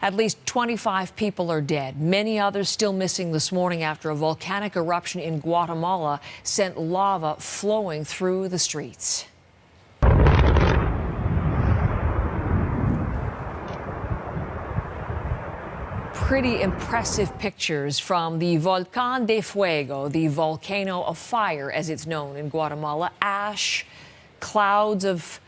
At least 25 people are dead. Many others still missing this morning after a volcanic eruption in Guatemala sent lava flowing through the streets. Pretty impressive pictures from the Volcano Fuego, the volcano of fire as it's known in Guatemala. Ash, clouds of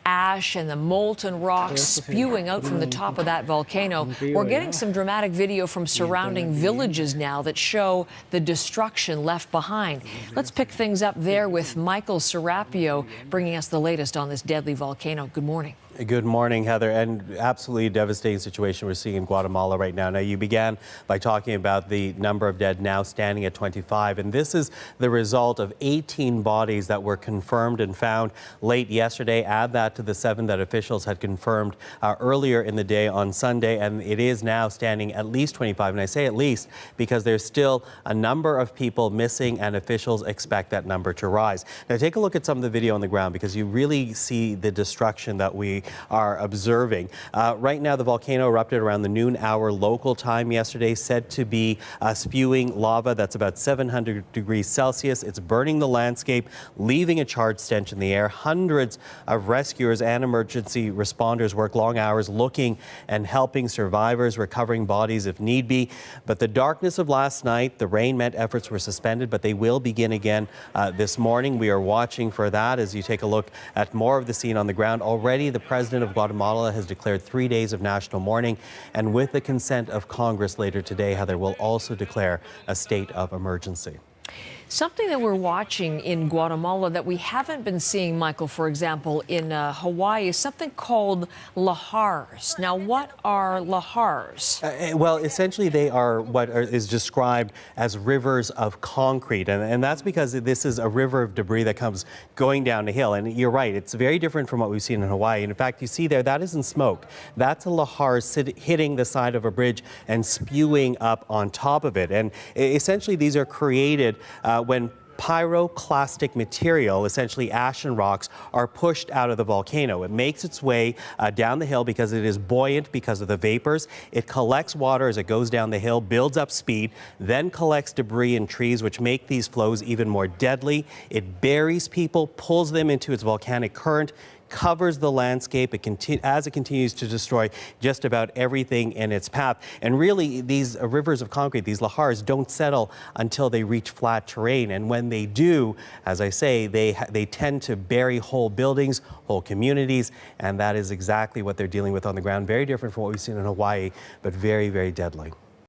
ash and the molten rock spewing out from the top of that volcano. We're getting some dramatic video from surrounding villages now that show the destruction left behind. Let's pick things up there with Michael Serapio bringing us the latest on this deadly volcano. Good morning. Good morning, Heather, and absolutely devastating situation we're seeing in Guatemala right now. Now, you began by talking about the number of dead now standing at 25, and this is the result of 18 bodies that were confirmed and found late yesterday. Add that to the 7 that officials had confirmed earlier in the day on Sunday, and it is now standing at least 25. And I say at least because there's still a number of people missing, and officials expect that number to rise. Now, take a look at some of the video on the ground because you really see the destruction that we are observing. Right now, the volcano erupted around the noon hour local time yesterday, said to be spewing lava that's about 700 degrees Celsius. It's burning the landscape, leaving a charged stench in the air. Hundreds of rescuers and emergency responders work long hours looking and helping survivors, recovering bodies if need be. But the darkness of last night, the rain meant efforts were suspended, but they will begin again this morning. We are watching for that as you take a look at more of the scene on the ground. Already, the President of Guatemala has declared 3 days of national mourning, and with the consent of Congress later today, Heather, will also declare a state of emergency. Something that we're watching in Guatemala that we haven't been seeing, Michael, for example, in Hawaii, is something called lahars. Now, what are lahars? Well, essentially, they are what is described as rivers of concrete. And that's because this is a river of debris that comes going down a hill. And you're right, it's very different from what we've seen in Hawaii. And in fact, you see there, that isn't smoke. That's a lahar hitting the side of a bridge and spewing up on top of it. And essentially, these are created when pyroclastic material, essentially ash and rocks, are pushed out of the volcano. It makes its way down the hill because it is buoyant because of the vapors. It collects water as it goes down the hill, builds up speed, then collects debris and trees, which make these flows even more deadly. It buries people, pulls them into its volcanic current, covers the landscape as it continues to destroy just about everything in its path. And really, these rivers of concrete, these lahars, don't settle until they reach flat terrain. And when they do, as I say, they tend to bury whole buildings, whole communities, and that is exactly what they're dealing with on the ground. Very different from what we've seen in Hawaii, but very, very deadly.